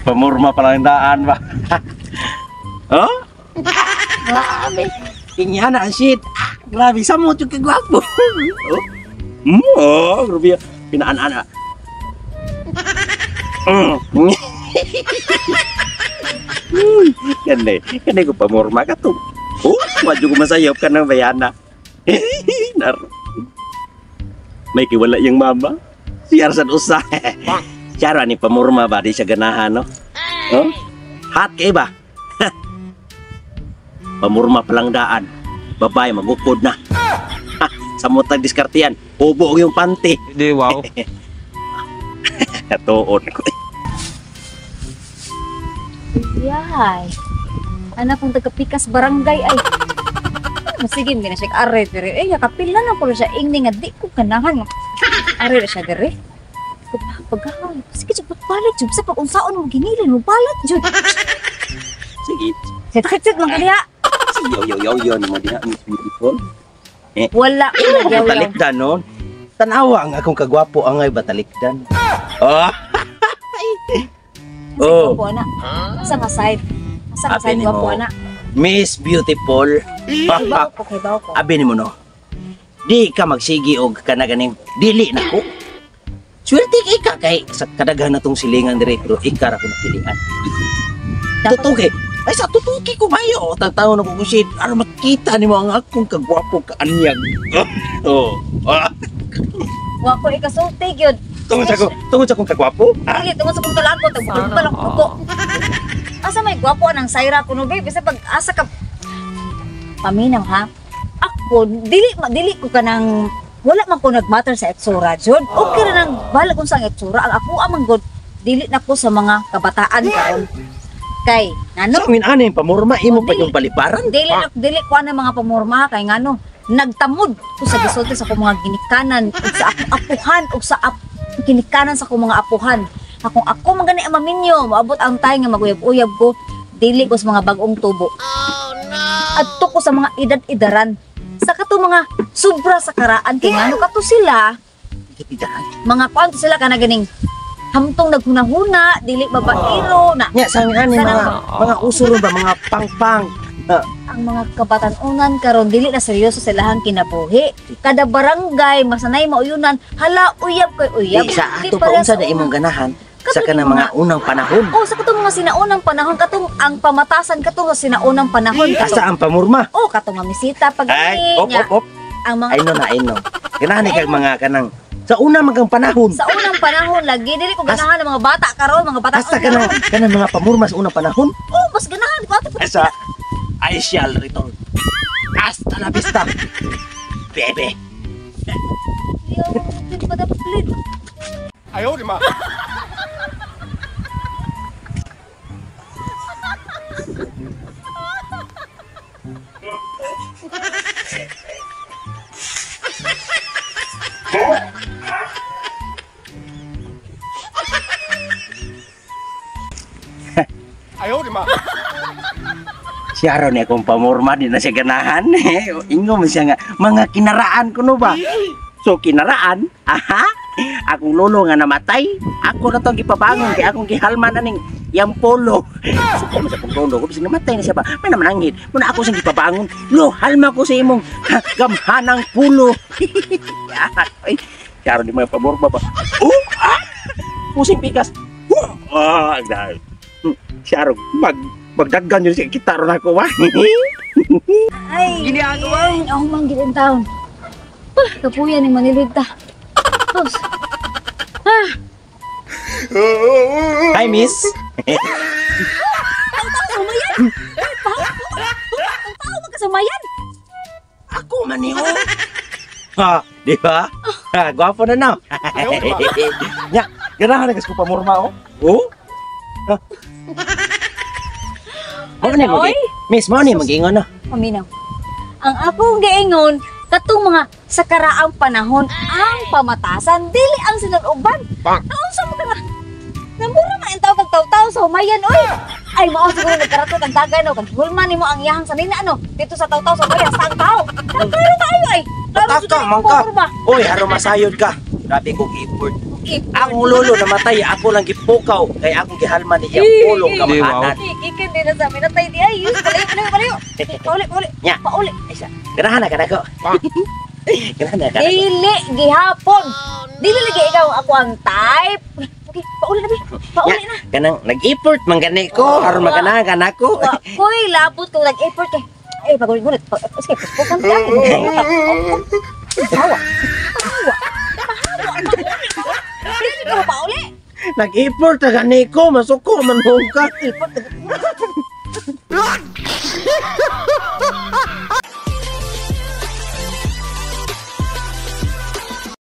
Pamurma palang daan ba? Oh? Grabe. Tingnan na ang shit. Grabe, samot yung kagwapo. Oh, grabe. Pinaan-ana. Kanay ko pamurma ka to. Oh, medyo ko masayop ka ng bayana. May kiwala yung mama. Si Arsan Usa. Cara ni pamurma ba di siya ganahan, no? Oh? Hot kay ba? Pamurma palang daan. Babay magukod na. Samotag diskartian. Ubo yung panty. Hindi, wow. Katuon ko. Yay. Anak kong taga-Pikas barangay ay. Sige, hindi na siya ka-aray. Pero kapila na ko siya ingning nga di ko ganahan. Aray na siya gari. Pagkakas. Sige, siya papalat siya. Sa pag-unsaon mo ginilin mo, palat siya. Sige. Sit-sit lang kaya. Yo naman din Miss Beautiful. Wala. Batalikdan, no? Tanawa ang akong kagwapo angay batalikdan. Oh. Oh. Anak. Asa nga side? Asa nga Abi side ni gwapo mo. anak? Miss Beautiful. Kibaw ko. Abi ni mo no. Di ka magsigi og kanaganing dili nako. Swerte ka kay sa kadaghan natong silingan dire pero ikara ko napilian. Tutuki. Ay sa tutuki ko mayo. Tagtaw na ko kusid aron makita nimo ang akong kagwapo kaanyag. Oh. Wa ko ikasulti gyud. Tungod sa kong kagwapo. Dili tungod sa kong talako tagbalak ko. Asa may gwapo anang sayra kuno babe bisa pag asa ka paminaw ha. Ako dili ko kanang wala man ko nagmatter sa etsura jud. Okay ra nang bala kung sa etsura ang ako amang god dili na ko sa mga kabataan karon. Kay Sa nano amin ano yung pamurma imo pa yung paliparan. dili ko na mga pamorma kay ngano nagtamod ko sa gisulti sa akong mga ginikanan ug sa akong apuhan ug sa ginikanan sa akong mga apuhan. Ako magani ang maminyo, maabot ang time nga maguyab-uyab ko, dili ko sa mga bagong tubo. Oh no. Adto ko sa mga edad-edaran. Sa kato mga sobra sa karaan kay ngano kato sila. Mga kwanto sila kana ganing hamtong naghunahuna, dili babaero na. Nya sa amin ano mga usuro ba mga pangpang. Ang mga kabatanunan karon dili na seryoso sa lahang kinabuhi. Kada barangay masanay mauyunan, hala uyab kay uyab. Sa Di ato pa para unsa sa na imong ganahan sa Katong kanang mga unang panahon. Oh, sa katong mga sinaunang panahon, katong ang pamatasan katong sa sinaunang panahon. Asa ang pamurma? Oh, katong mga misita pag Ay, op. ang mga Ay no. Ganahan kag mga kanang sa una magang panahon. sa unang panahon lagi dili ko ganahan ng mga bata karon, mga bata. Hasta kanang mga pamurma sa unang panahon. Oh, mas ganahan ko ato. Asa I shall return. Hasta la vista. Bebe. Yo, hindi pa dapat lit. Ayaw, di ma. Ayaw, di ma. Siya raw ni akong pamurma di na siya ganahan. Ingo mo siya nga mga kinaraan ko no ba? So kinaraan, aha, akong lolo nga namatay, ako na itong gipabangon, kaya akong gihalman aning yang polo. So kaya sa akong lolo, kasi namatay na siya ba, may naman anghid, muna ako siyang gipabangon, lo, halma ko sa imong gamhanang pulo. Ay, karo di mga pamorma ba? Pusing pikas. Dahil. Siya raw, magdaggan yun siya, kita ron ako ba? Ay, Ginagawa. ako mang gilin taon. Kapuyan ni Manilid ta. Tos. Hi, miss. Samayan. Tao magkasamayan. Ako man niyo. Ha, di ba? Ha, gwapo na na. Nya, ganahan na ko pamurma oh. Oh? Ha. Ano ni mo? Miss mo ni mag-ingon na. Paminaw. Ang akong giingon katong mga sa karaang panahon ang pamatasan dili ang sinuloban. Naon sa mo kana? Namura man entaw kag taw-taw sa humayan oy. Ay mao siguro nagkarato kag dagan o kag hulman nimo ang iyahang sanina ano dito sa taw-taw sa humayan sa tao. Nagkaroon tayo ay. Taka man ka. Oy, haro masayod ka. Grabe ko keyboard. Akong lolo namatay, ako lang gipukaw. Kaya akong gihalman ni iyang pulong kamakanan. Ikikin din na sa amin. Natay di ay. Palayo. Pauli. Nya. Pauli. Isa. Ganahan na ka na ko. Ganahan na ka na ko. Dili, gihapon. Dili lagi ikaw ako ang type. Okay, pauli na, be. Pauli na. Kanang nag-effort man gani ko. Aron maganahan ka na ko. Koy, labot ko nag-effort kay. Eh, pagulit-gulit. Sige, puspukan ka. Hawa. Dili ka mo pauli. Nag-effort na gani ko. Masuko man mo ka. Effort.